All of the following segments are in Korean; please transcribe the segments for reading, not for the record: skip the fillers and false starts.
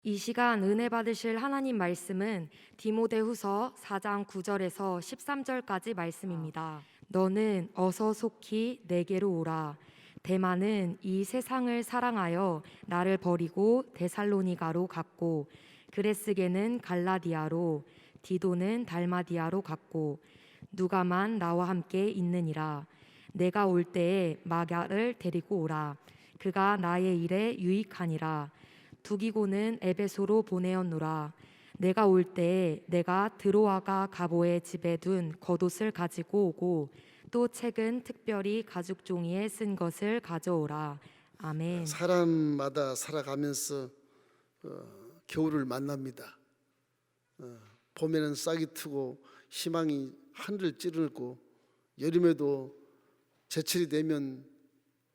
이 시간 은혜 받으실 하나님 말씀은 디모데후서 4장 9절에서 13절까지 말씀입니다. 너는 어서 속히 내게로 오라. 데마는 이 세상을 사랑하여 나를 버리고 데살로니가로 갔고, 그레스게는 갈라디아로, 디도는 달마디아로 갔고, 누가만 나와 함께 있느니라. 내가 올 때에 마가를 데리고 오라. 그가 나의 일에 유익하니라. 두기고는 에베소로 보내었노라. 내가 올 때에 내가 드로아가 가보의 집에 둔 겉옷을 가지고 오고, 또 책은 특별히 가죽 종이에 쓴 것을 가져오라. 아멘. 사람마다 살아가면서 겨울을 만납니다. 봄에는 싹이 트고 희망이 하늘을 찌르고, 여름에도 제철이 되면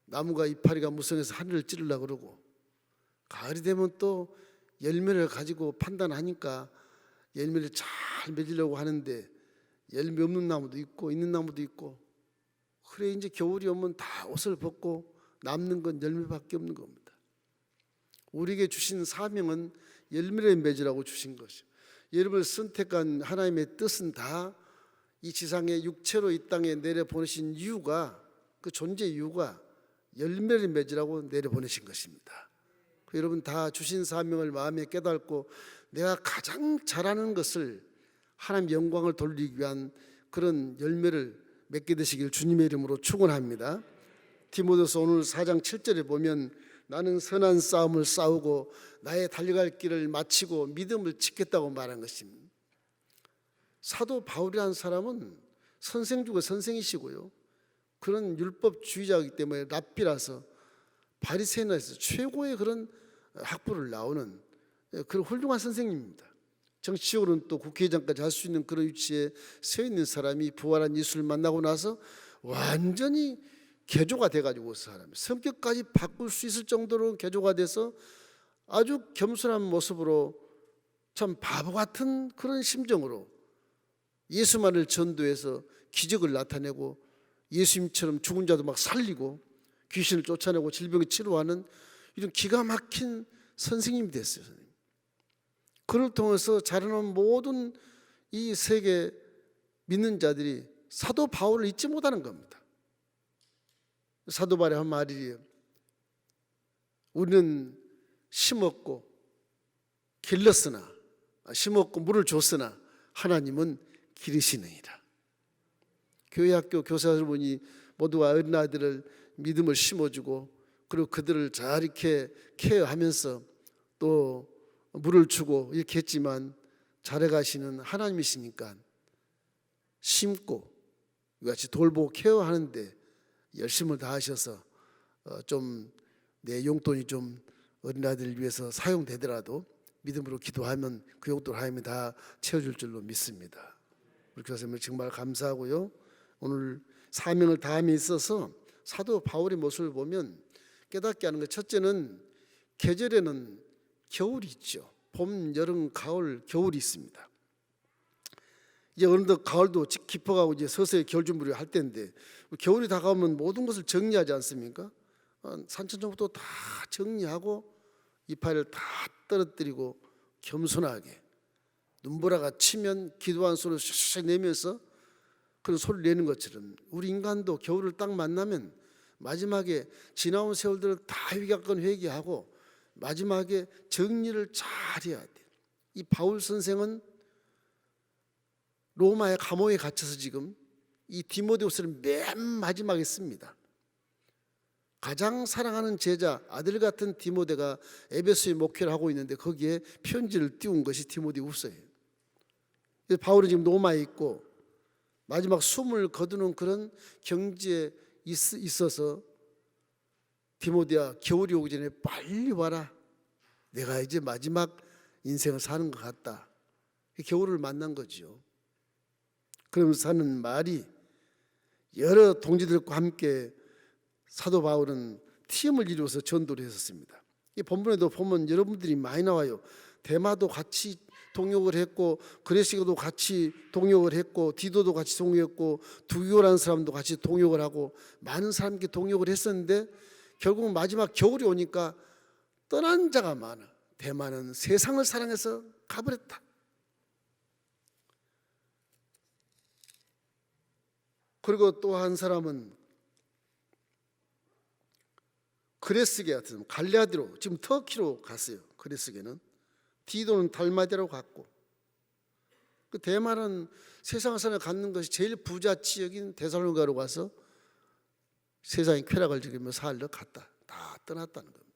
나무가 이파리가 무성해서 하늘을 찌르려고 그러고, 가을이 되면 또 열매를 가지고 판단하니까 열매를 잘 맺으려고 하는데 열매 없는 나무도 있고 있는 나무도 있고, 그래 이제 겨울이 오면 다 옷을 벗고 남는 건 열매밖에 없는 겁니다. 우리에게 주신 사명은 열매를 맺으라고 주신 것이죠. 여러분을 선택한 하나님의 뜻은 다 이 지상에 육체로 이 땅에 내려보내신 이유가, 그 존재 이유가 열매를 맺으라고 내려보내신 것입니다. 여러분 다 주신 사명을 마음에 깨닫고 내가 가장 잘하는 것을 하나님 영광을 돌리기 위한 그런 열매를 맺게 되시길 주님의 이름으로 축원합니다. 디모데서 오늘 4장 7절에 보면 나는 선한 싸움을 싸우고 나의 달려갈 길을 마치고 믿음을 지켰다고 말한 것입니다. 사도 바울이라는 사람은 선생 중에 선생이시고요, 그런 율법주의자이기 때문에 랍비라서 바리새인에서 최고의 그런 학부를 나오는 그런 훌륭한 선생님입니다. 정치적으로는 또 국회의장까지 할 수 있는 그런 위치에 서 있는 사람이 부활한 예수를 만나고 나서 완전히 개조가 돼가지고, 사람이 성격까지 바꿀 수 있을 정도로 개조가 돼서 아주 겸손한 모습으로 참 바보 같은 그런 심정으로 예수만을 전도해서 기적을 나타내고, 예수님처럼 죽은 자도 막 살리고 귀신을 쫓아내고 질병을 치료하는 이런 기가 막힌 선생님이 됐어요. 그를 통해서 자라난 모든 이 세계 믿는 자들이 사도 바울을 잊지 못하는 겁니다. 사도 바울이 한 말이에요. 우리는 심었고 길렀으나, 심었고 물을 줬으나 하나님은 기르시느니라. 교회 학교 교사여러분이 모두가 어린아이들을 믿음을 심어주고, 그리고 그들을 잘 이렇게 케어하면서 또 물을 주고 이렇게 했지만 잘해가시는 하나님이시니까 심고 이같이 돌보고 케어하는데 열심을 다하셔서 좀 내 용돈이 좀 어린아이들을 위해서 사용되더라도 믿음으로 기도하면 그 용돈을 하나님이 다 채워줄 줄로 믿습니다. 우리 교사님을 정말 감사하고요. 오늘 사명을 다함에 있어서 사도 바울의 모습을 보면 깨닫게 하는 것, 첫째는 계절에는 겨울이 있죠. 봄, 여름, 가을, 겨울이 있습니다. 이제 어느덧 가을도 깊어가고 이제 서서히 겨울 준비를 할 때인데, 겨울이 다가오면 모든 것을 정리하지 않습니까? 산천정부도 다 정리하고 이파리를 다 떨어뜨리고 겸손하게 눈보라가 치면 기도한 소리를 슉슉 내면서 그런 소리를 내는 것처럼 우리 인간도 겨울을 딱 만나면 마지막에 지나온 세월들을 다 회개하고 마지막에 정리를 잘 해야 돼. 이 바울 선생은 로마의 감옥에 갇혀서 지금 이 디모데후서를 맨 마지막에 씁니다. 가장 사랑하는 제자, 아들 같은 디모데가 에베소에 목회를 하고 있는데 거기에 편지를 띄운 것이 디모데후서예요. 바울은 지금 로마에 있고 마지막 숨을 거두는 그런 경지에 있어서 디모데야, 겨울이 오기 전에 빨리 와라. 내가 이제 마지막 인생을 사는 것 같다. 겨울을 만난 거죠. 그러면서 하는 말이, 여러 동지들과 함께 사도 바울은 팀을 이루어서 전도를 했었습니다. 이 본문에도 보면 여러분들이 많이 나와요. 데마도 같이 동역을 했고, 그레스게도 같이 동역을 했고, 디도도 같이 동역했고, 두기고라는 사람도 같이 동역을 하고, 많은 사람께 동역을 했었는데 결국 마지막 겨울이 오니까 떠난 자가 많아. 대만은 세상을 사랑해서 가버렸다. 그리고 또 한 사람은 그레스게 같은 갈리아디로, 지금 터키로 갔어요. 그레스게는 디도는 달마디아로 갔고, 그 대만은 세상을 사랑해 갖는 것이 제일 부자 지역인 데살로니가로 가서 세상의 쾌락을 즐기며 살러 갔다. 다 떠났다는 겁니다.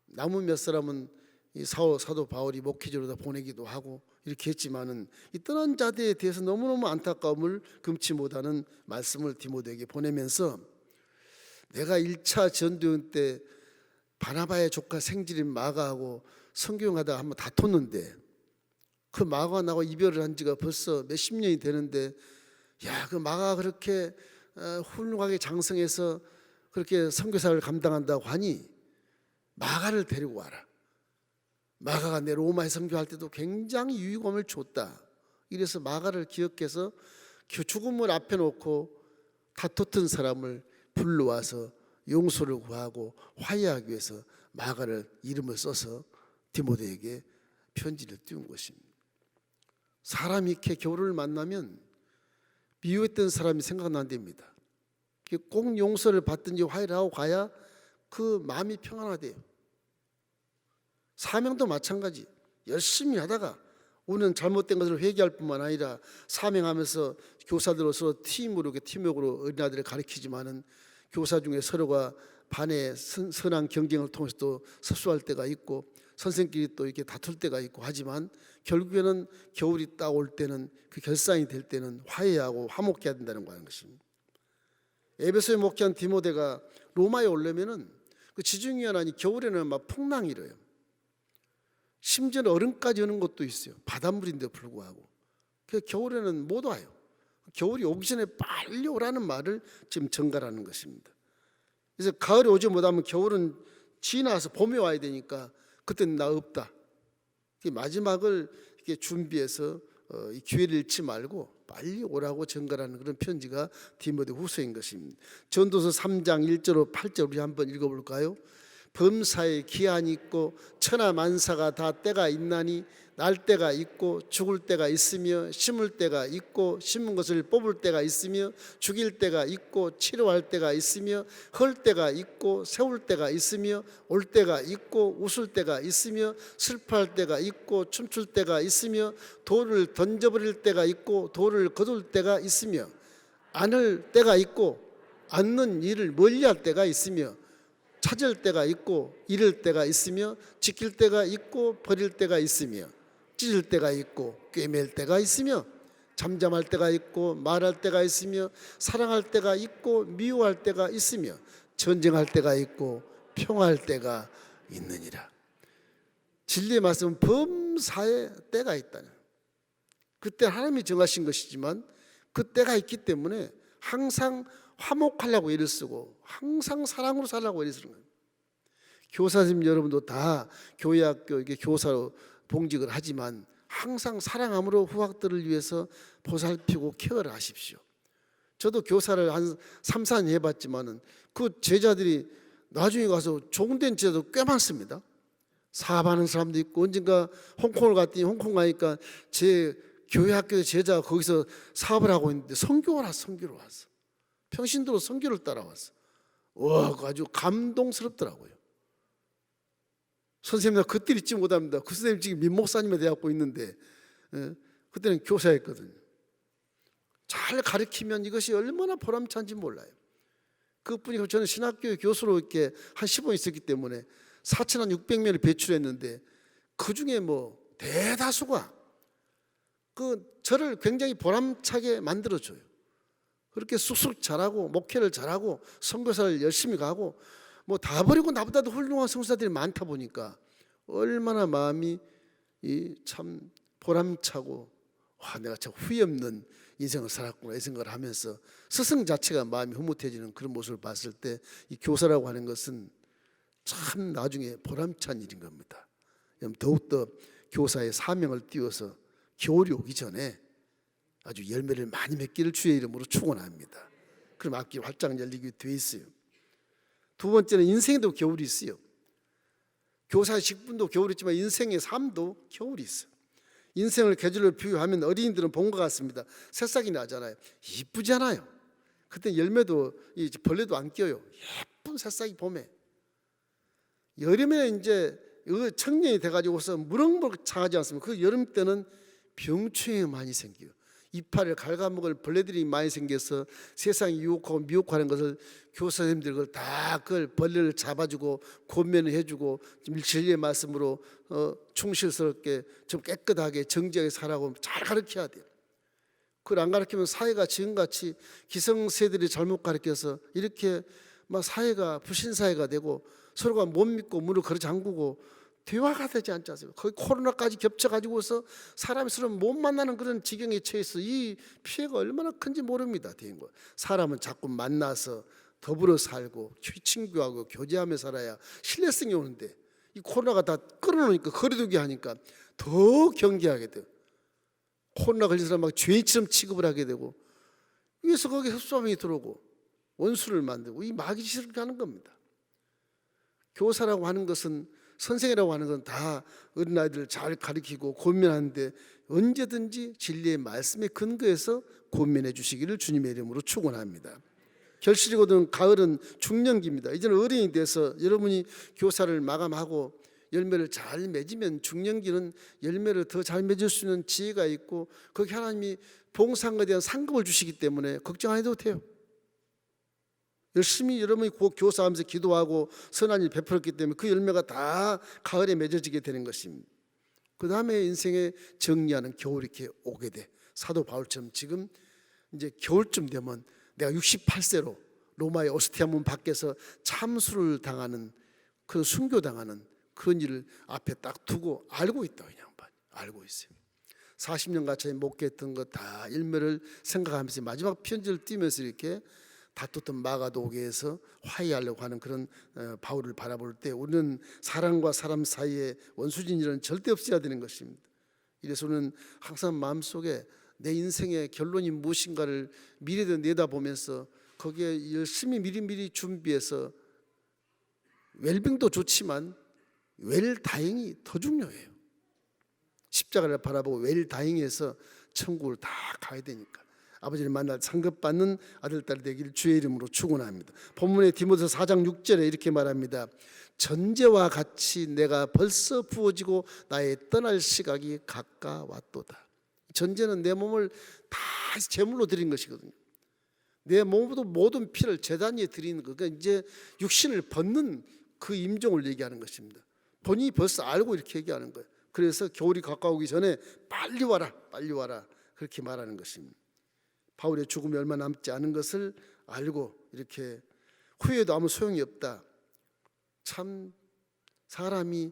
남은 몇 사람은 이 사도 바울이 목회지로 보내기도 하고 이렇게 했지만은 이 떠난 자들에 대해서 너무너무 안타까움을 금치 못하는 말씀을 디모데에게 보내면서, 내가 1차 전도연 때 바나바의 조카 생질인 마가하고 성교용하다가 한번 다퉜는데, 그 마가가 나하고 이별을 한 지가 벌써 몇십 년이 되는데, 야, 그 마가가 그렇게 훌륭하게 장성해서 그렇게 선교사를 감당한다고 하니 마가를 데리고 와라. 마가가 내 로마에 선교할 때도 굉장히 유익함을 줬다. 이래서 마가를 기억해서 죽음을 앞에 놓고 다퉜던 사람을 불러와서 용서를 구하고 화해하기 위해서 마가를 이름을 써서 디모데에게 편지를 띄운 것입니다. 사람이 이렇게 겨울을 만나면 미워했던 사람이 생각난답니다. 꼭 용서를 받든지 화해를 하고 가야 그 마음이 평안하대요. 사명도 마찬가지. 열심히 하다가 오는 잘못된 것을 회개할 뿐만 아니라 사명하면서 교사들로서 팀으로, 팀워크로 어린아이들을 가르치지만은 교사 중에 서로가 반의 선한 경쟁을 통해서 또 섭수할 때가 있고 선생끼리 또 이렇게 다툴 때가 있고 하지만 결국에는 겨울이 딱 올 때는, 그 결산이 될 때는 화해하고 화목해야 된다는 거는 것입니다. 에베소에 목회한 디모데가 로마에 오려면은 그 지중해안이 겨울에는 막 풍랑이 일어요. 심지어는 얼음까지 오는 곳도 있어요. 바닷물인데 불구하고. 그래서 겨울에는 못 와요. 겨울이 오기 전에 빨리 오라는 말을 지금 전가라는 것입니다. 그래서 가을에 오지 못하면 겨울은 지나서 봄에 와야 되니까 그때는 나 없다. 마지막을 이렇게 준비해서 이 기회를 잃지 말고 빨리 오라고 전가라는 그런 편지가 디모데 후서인 것입니다. 전도서 3장 1절로 8절 우리 한번 읽어볼까요? 범사에 기한이 있고 천하만사가 다 때가 있나니 날 때가 있고 죽을 때가 있으며 심을 때가 있고 심은 것을 뽑을 때가 있으며 죽일 때가 있고 치료할 때가 있으며 헐 때가 있고 세울 때가 있으며 올 때가 있고 웃을 때가 있으며 슬퍼할 때가 있고 춤출 때가 있으며 돌을 던져버릴 때가 있고 돌을 거둘 때가 있으며 안을 때가 있고 않는 일을 멀리할 때가 있으며 찾을 때가 있고 잃을 때가 있으며 지킬 때가 있고 버릴 때가 있으며 찢을 때가 있고 꿰맬 때가 있으며 잠잠할 때가 있고 말할 때가 있으며 사랑할 때가 있고 미워할 때가 있으며 전쟁할 때가 있고 평화할 때가 있느니라. 진리의 말씀은 범사에 때가 있다는, 그때 하나님이 정하신 것이지만 그 때가 있기 때문에 항상 화목하려고 애를 쓰고 항상 사랑으로 살라고 애를 쓰는 거예요. 교사님 여러분도 다 교회학교 이게 교사로 봉직을 하지만 항상 사랑함으로 후학들을 위해서 보살피고 케어를 하십시오. 저도 교사를 한 3, 4년 해봤지만은 그 제자들이 나중에 가서 좋은 된 제자도 꽤 많습니다. 사업하는 사람도 있고, 언젠가 홍콩을 갔더니 홍콩 가니까 제 교회 학교의 제자가 거기서 사업을 하고 있는데 선교를 왔어. 평신도로 선교를 따라왔어. 와, 아주 감동스럽더라고요. 선생님, 나 그때 잊지 못합니다. 그 선생님 지금 민목사님에 대하고 있는데, 그때는 교사였거든요. 잘 가르치면 이것이 얼마나 보람찬지 몰라요. 그뿐이고 저는 신학교의 교수로 이렇게 한 15년 있었기 때문에 4,600명을 배출했는데 그 중에 뭐 대다수가 저를 굉장히 보람차게 만들어줘요. 그렇게 쑥쑥 잘하고 목회를 잘하고 선교사를 열심히 가고 뭐 다 버리고 나보다도 훌륭한 선교사들이 많다 보니까 얼마나 마음이 참 보람차고, 와, 내가 참 후회 없는 인생을 살았구나 이 생각을 하면서 스승 자체가 마음이 흐뭇해지는 그런 모습을 봤을 때 이 교사라고 하는 것은 참 나중에 보람찬 일인 겁니다. 더욱더 교사의 사명을 띄워서 겨울이 오기 전에 아주 열매를 많이 맺기를 주의 이름으로 축원합니다. 그럼 앞길 활짝 열리게 돼 있어요. 두 번째는 인생에도 겨울이 있어요. 교사의 직분도 겨울이 있지만 인생의 삶도 겨울이 있어요. 인생을 계절로 비유하면 어린이들은 봄과 같습니다. 새싹이 나잖아요. 이쁘잖아요. 그때 열매도 벌레도 안 껴요. 예쁜 새싹이 봄에. 여름에 이제 청년이 돼가지고서 무럭무럭 자라지 않습니까? 그 여름 때는 병충해 많이 생겨요. 이파리를 갉아먹을 벌레들이 많이 생겨서 세상이 유혹하고 미혹하는 것을 교사 선생님들 그걸 다 그걸 벌레를 잡아주고 권면을 해주고 진리의 말씀으로 충실스럽게 좀 깨끗하게 정직하게 살라고 잘 가르쳐야 돼요. 그걸 안 가르치면 사회가 지금같이 기성세들이 잘못 가르쳐서 이렇게 막 사회가 불신사회가 되고 서로가 못 믿고 문을 걸어 잠그고 대화가 되지 않지 않습니까? 거의 코로나까지 겹쳐가지고서 사람이 서로 못 만나는 그런 지경에 처해서 이 피해가 얼마나 큰지 모릅니다. 사람은 자꾸 만나서 더불어 살고 친구하고 교제하며 살아야 신뢰성이 오는데 이 코로나가 다 끌어놓으니까 거리두기 하니까 더 경계하게 돼요. 코로나 걸린 사람 막 죄인처럼 취급을 하게 되고 위에서 거기에 흡수함이 들어오고 원수를 만들고 이 마귀 짓을 하는 겁니다. 교사라고 하는 것은 선생이라고 하는 건 다 어린아이들을 잘 가르치고 권면하는데 언제든지 진리의 말씀에 근거해서 권면해 주시기를 주님의 이름으로 축원합니다. 결실이거든 가을은 중년기입니다. 이제는 어른이 돼서 여러분이 교사를 마감하고 열매를 잘 맺으면 중년기는 열매를 더 잘 맺을 수 있는 지혜가 있고 거기 하나님이 봉사한 것에 대한 상급을 주시기 때문에 걱정 안 해도 돼요. 열심히 여러분이 교사하면서 기도하고 선한 일 베풀었기 때문에 그 열매가 다 가을에 맺어지게 되는 것입니다. 그 다음에 인생의 정리하는 겨울이 이렇게 오게 돼. 사도 바울처럼 지금 이제 겨울쯤 되면 내가 68세로 로마의 오스티아 문 밖에서 참수를 당하는 그런 순교당하는 그런 일을 앞에 딱 두고 알고 있다. 그냥 알고 있어요. 40년 가까이 목회했던 거 다 일매를 생각하면서 마지막 편지를 띄면서 이렇게 다투던 마가도교에서 화해하려고 하는 그런 바울을 바라볼 때 우리는 사람과 사람 사이에 원수진 일은 절대 없어야 되는 것입니다. 이래서 우리는 항상 마음속에 내 인생의 결론이 무엇인가를 미래를 내다보면서 거기에 열심히 미리미리 준비해서 웰빙도 좋지만 웰다잉이 더 중요해요. 십자가를 바라보고 웰다잉해서 천국을 다 가야 되니까 아버지를 만날 상급받는 아들, 딸이 되기를 주의 이름으로 축원합니다. 본문의 디모데서 4장 6절에 이렇게 말합니다. 전제와 같이 내가 벌써 부어지고 나의 떠날 시각이 가까웠도다. 전제는 내 몸을 다 제물로 드린 것이거든요. 내 몸으로 모든 피를 제단 위에 드리는 거. 그러니까 이제 육신을 벗는 그 임종을 얘기하는 것입니다. 본인이 벌써 알고 이렇게 얘기하는 거예요. 그래서 겨울이 가까우기 전에 빨리 와라, 빨리 와라 그렇게 말하는 것입니다. 바울의 죽음이 얼마 남지 않은 것을 알고 이렇게 후회도 아무 소용이 없다. 참 사람이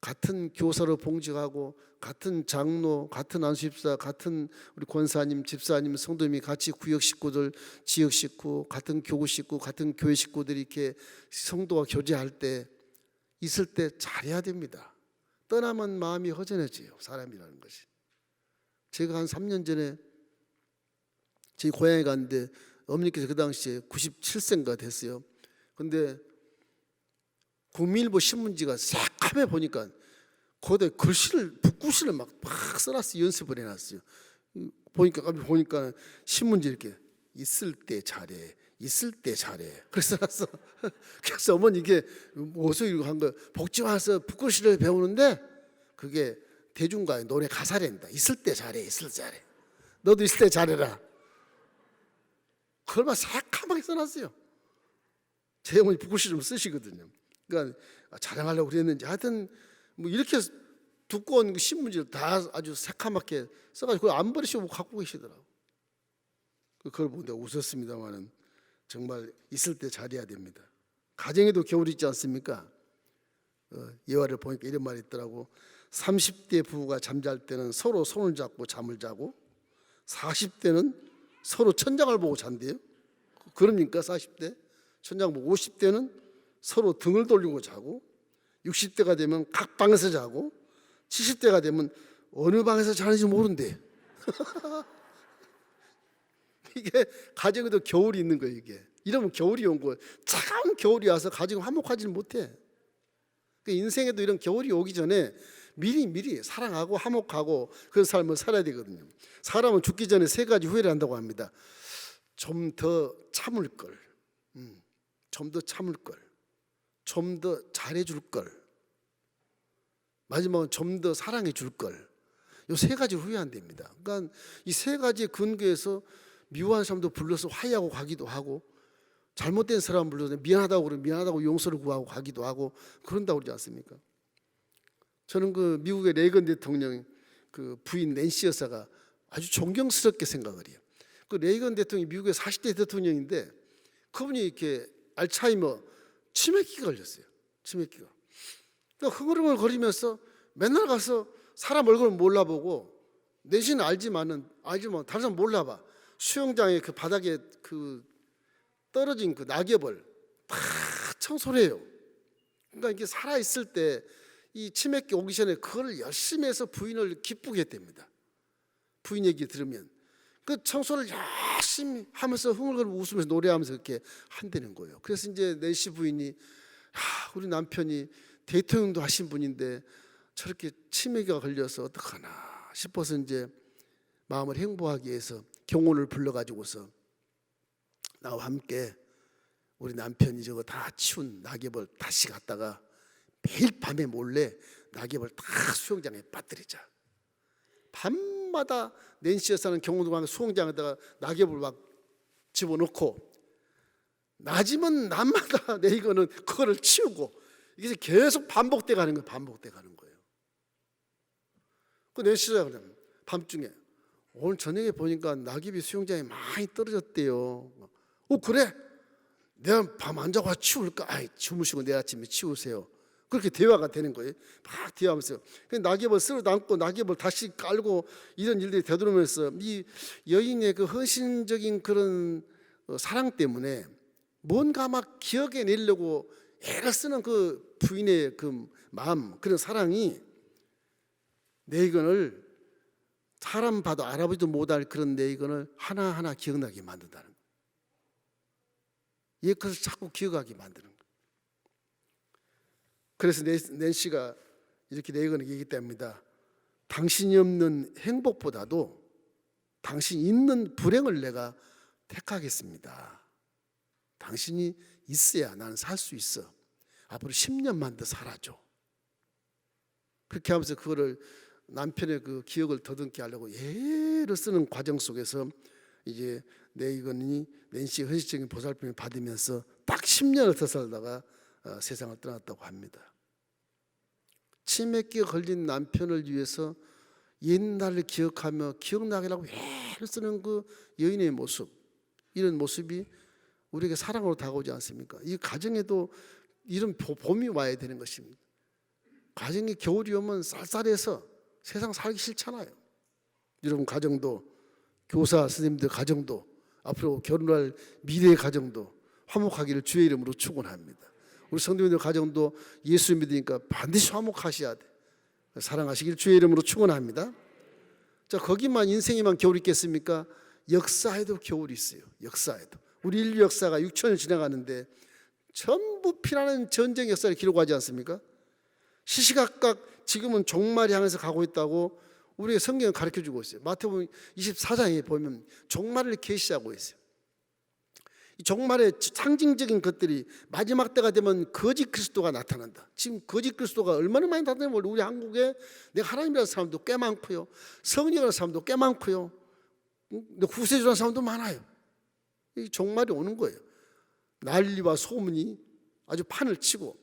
같은 교사로 봉직하고 같은 장로, 같은 안수집사, 같은 우리 권사님, 집사님, 성도님이 같이 구역 식구들, 지역 식구, 같은 교구 식구, 같은 교회 식구들이 이렇게 성도와 교제할 때 있을 때 잘해야 됩니다. 떠나면 마음이 허전해져요. 사람이라는 것이. 제가 한 3년 전에 저희 고향에 갔는데 어머니께서 그 당시에 97세인가 됐어요. 근데 국민일보 신문지가 새카매 보니까 거기다 글씨를 붓글씨를 막 써놨어요. 연습을 해놨어요. 보니까 신문지 이렇게 있을 때 잘해, 있을 때 잘해. 그래서 써놨어. 그래서 어머니 이게 어디서 이거 한 거 복지 와서 붓글씨를 배우는데 그게 대중가의 노래 가사랜다. 있을 때 잘해, 있을 때 잘해. 너도 있을 때 잘해라. 그걸 막 새카맣게 써놨어요. 제 어머니 붓글씨 좀 쓰시거든요. 그러니까 자랑하려고 그랬는지 하여튼 뭐 이렇게 두꺼운 신문지를 다 아주 새카맣게 써가지고 그걸 안 버리시고 갖고 계시더라고. 그걸 보고 내가 웃었습니다만은 정말 있을 때 잘해야 됩니다. 가정에도 겨울이 있지 않습니까? 예화를 보니까 이런 말이 있더라고. 30대 부부가 잠잘 때는 서로 손을 잡고 잠을 자고 40대는 서로 천장을 보고 잔대요. 그럽니까? 40대 천장 보고 50대는 서로 등을 돌리고 자고 60대가 되면 각 방에서 자고 70대가 되면 어느 방에서 자는지 모른대. 이게 가정에도 겨울이 있는 거예요. 이게 이러면 겨울이 온 거예요. 차가운 겨울이 와서 가정이 화목하지는 못해. 인생에도 이런 겨울이 오기 전에 미리 사랑하고 화목하고 그런 삶을 살아야 되거든요. 사람은 죽기 전에 3가지 후회를 한다고 합니다. 좀 더 참을 걸, 좀 더 참을 걸, 좀 더 잘해줄 걸, 마지막은 좀 더 사랑해 줄 걸. 이 3가지 후회한답니다. 그러니까 이 3가지의 근거에서 미워한 사람도 불러서 화해하고 가기도 하고, 잘못된 사람 불러서 미안하다고 그러면 미안하다고 용서를 구하고 가기도 하고 그런다고 그러지 않습니까? 저는 그 미국의 레이건 대통령 그 부인 낸시 여사가 아주 존경스럽게 생각을 해요. 그 레이건 대통령이 미국의 40대 대통령인데 그분이 이렇게 알츠하이머 치매기가 걸렸어요. 치매기가. 그러니까 흥얼흥얼 거리면서 맨날 가서 사람 얼굴을 몰라보고, 낸시는 알지만 다른 사람 몰라봐. 수영장에 그 바닥에 그 떨어진 그 낙엽을 다 청소를 해요. 그러니까 이게 살아있을 때 이 치매기 오기 전에 그걸 열심히 해서 부인을 기쁘게 했답니다. 부인 얘기 들으면 그 청소를 열심히 하면서 흥얼흥얼 웃으면서 노래하면서 그렇게 한다는 거예요. 그래서 이제 낸시 부인이 우리 남편이 대통령도 하신 분인데 저렇게 치매기가 걸려서 어떡하나 싶어서 이제 마음을 행복하기 위해서 경호를 불러가지고서 나와 함께 우리 남편이 저거 다 치운 낙엽을 다시 갖다가 매일 밤에 몰래 낙엽을 다 수영장에 빠뜨리자. 밤마다 낸시 여사는 경호도 가면 수영장에다가 낙엽을 막 집어넣고, 낮이면 낮마다 이거는 그거를 치우고, 이게 계속 반복돼 가는 거예요. 반복돼 가는 거예요. 그 낸시 여사가 그러면 밤중에 오늘 저녁에 보니까 낙엽이 수영장에 많이 떨어졌대요. 그래? 내가 밤 안 자고 치울까? 주무시고 내일 아침에 치우세요. 그렇게 대화가 되는 거예요. 막 대화하면서 낙엽을 쓸어 담고 낙엽을 다시 깔고 이런 일들이 되돌아오면서 이 여인의 그 헌신적인 그런 사랑 때문에 뭔가 막 기억해 내려고 애를 쓰는 그 부인의 그 마음, 그런 사랑이 네이건을 사람 봐도 알아보지도 못할 그런 네이건을 하나하나 기억나게 만든다는 거예요. 예, 그래서 자꾸 기억하게 만드는 거예요. 그래서 낸시가 이렇게 네이건에게 얘기합니다. 당신이 없는 행복보다도 당신이 있는 불행을 내가 택하겠습니다. 당신이 있어야 나는 살 수 있어. 앞으로 10년만 더 살아줘. 그렇게 하면서 그거를 남편의 그 기억을 더듬게 하려고 애를 쓰는 과정 속에서 이제 네이건이 낸시의 헌신적인 보살핌을 받으면서 딱 10년을 더 살다가 세상을 떠났다고 합니다. 치매기에 걸린 남편을 위해서 옛날을 기억하며 기억나게 하고 애를 쓰는 그 여인의 모습, 이런 모습이 우리에게 사랑으로 다가오지 않습니까? 이 가정에도 이런 봄이 와야 되는 것입니다. 가정이 겨울이 오면 쌀쌀해서 세상 살기 싫잖아요. 여러분 가정도, 교사 선생님들 가정도, 앞으로 결혼할 미래의 가정도 화목하기를 주의 이름으로 축원합니다. 우리 성도님들 가정도 예수 믿으니까 반드시 화목하셔야 돼. 사랑하시길 주의 이름으로 축원합니다. 자, 거기만 인생에만 겨울이 있겠습니까? 역사에도 겨울이 있어요. 역사에도. 우리 인류 역사가 6천년 지나가는데 전부 피나는 전쟁 역사를 기록하지 않습니까? 시시각각 지금은 종말을 향해서 가고 있다고 우리의 성경은 가르쳐주고 있어요. 마태복음 24장에 보면 종말을 계시하고 있어요. 이 종말의 상징적인 것들이 마지막 때가 되면 거짓 그리스도가 나타난다. 지금 거짓 그리스도가 얼마나 많이 나타나면 우리 한국에 내가 하나님이라는 사람도 꽤 많고요, 성령이라는 사람도 꽤 많고요, 구세주라는 사람도 많아요. 이 종말이 오는 거예요. 난리와 소문이 아주 판을 치고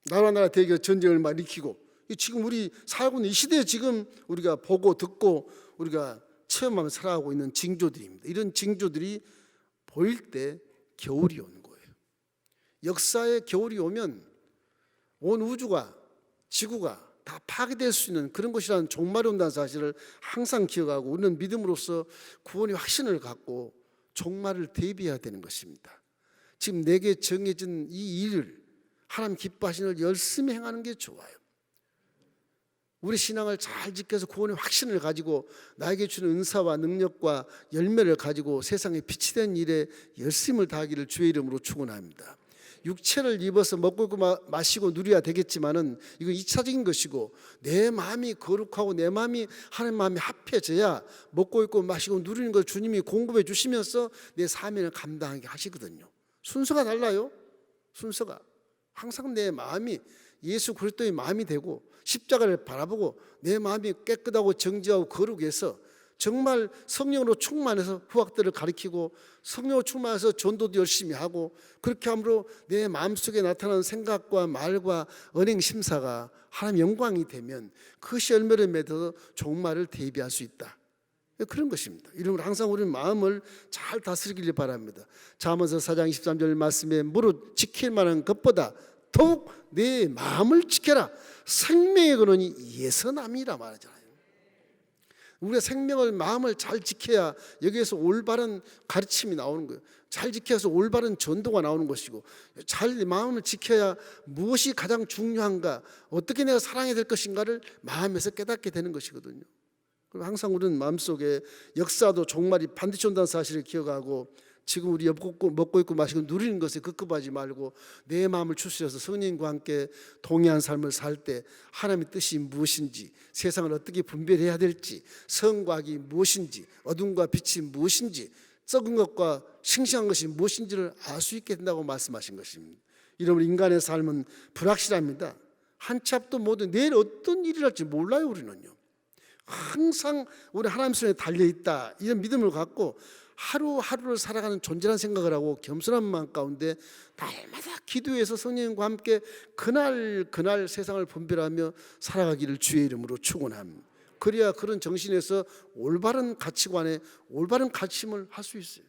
나라 대결 전쟁을 막 일으키고, 지금 우리 살고 있는 이 시대에 지금 우리가 보고 듣고 우리가 체험하며 살아가고 있는 징조들입니다. 이런 징조들이 보일 때 겨울이 오는 거예요. 역사에 겨울이 오면 온 우주가, 지구가 다 파괴될 수 있는 그런 것이라는 종말이 온다는 사실을 항상 기억하고 우리는 믿음으로써 구원의 확신을 갖고 종말을 대비해야 되는 것입니다. 지금 내게 정해진 이 일을 하나님 기뻐하시는 걸 열심히 행하는 게 좋아요. 우리 신앙을 잘 지켜서 구원의 확신을 가지고 나에게 주는 은사와 능력과 열매를 가지고 세상에 빛이 된 일에 열심을 다하기를 주의 이름으로 축원합니다. 육체를 입어서 먹고 있고 마시고 누려야 되겠지만은 이건 2차적인 것이고, 내 마음이 거룩하고 내 마음이 하나님 마음이 합해져야 먹고 있고 마시고 누리는 걸 주님이 공급해 주시면서 내 사명을 감당하게 하시거든요. 순서가 달라요. 순서가 항상 내 마음이 예수 그리스도의 마음이 되고 십자가를 바라보고 내 마음이 깨끗하고 정지하고 거룩해서 정말 성령으로 충만해서 후학들을 가르치고 성령으로 충만해서 전도도 열심히 하고, 그렇게 함으로 내 마음속에 나타나는 생각과 말과 언행 심사가 하나님 영광이 되면 그것이 열매를 맺어서 종말을 대비할 수 있다. 그런 것입니다. 이러므로 항상 우리는 마음을 잘 다스리길 바랍니다. 잠언서 4장 23절 말씀에 무릇 지킬 만한 것보다 더욱 내 마음을 지켜라. 생명의 근원이 예선함이라 말하잖아요. 우리가 생명을 마음을 잘 지켜야 여기에서 올바른 가르침이 나오는 거예요. 잘 지켜서 올바른 전도가 나오는 것이고, 잘 마음을 지켜야 무엇이 가장 중요한가, 어떻게 내가 사랑해야 될 것인가를 마음에서 깨닫게 되는 것이거든요. 그럼 항상 우리는 마음속에 역사도 종말이 반드시 온다는 사실을 기억하고, 지금 우리 먹고 있고 마시고 누리는 것에 급급하지 말고 내 마음을 추스려서 성령님과 함께 동의한 삶을 살 때 하나님의 뜻이 무엇인지, 세상을 어떻게 분별해야 될지, 선과 악이 무엇인지, 어둠과 빛이 무엇인지, 썩은 것과 싱싱한 것이 무엇인지를 알 수 있게 된다고 말씀하신 것입니다. 이러면 인간의 삶은 불확실합니다. 한 치 앞도 못, 내일 어떤 일이 날지 몰라요. 우리는요, 항상 우리 하나님 손에 달려있다, 이런 믿음을 갖고 하루하루를 살아가는 존재라는 생각을 하고 겸손한 마음 가운데 날마다 기도해서 성령님과 함께 그날 세상을 분별하며 살아가기를 주의 이름으로 축원합니다. 그래야 그런 정신에서 올바른 가치관에 올바른 가르침을 할 수 있어요.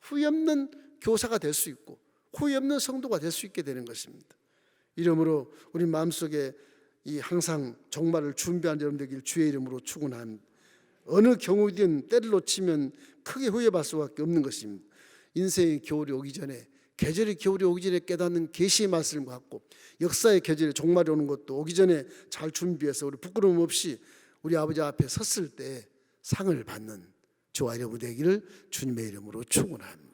후회 없는 교사가 될 수 있고 후회 없는 성도가 될 수 있게 되는 것입니다. 이러므로 우리 마음속에 이 항상 종말을 준비한 여러분 되길 주의 이름으로 축원합니다. 어느 경우든 때를 놓치면 크게 후회할 수밖에 없는 것입니다. 인생의 겨울이 오기 전에, 계절의 겨울이 오기 전에 깨닫는 계시의 말씀을 갖고 역사의 계절에 종말이 오는 것도 오기 전에 잘 준비해서 우리 부끄러움 없이 우리 아버지 앞에 섰을 때 상을 받는 저와 여러분 되기를 주님의 이름으로 축원합니다.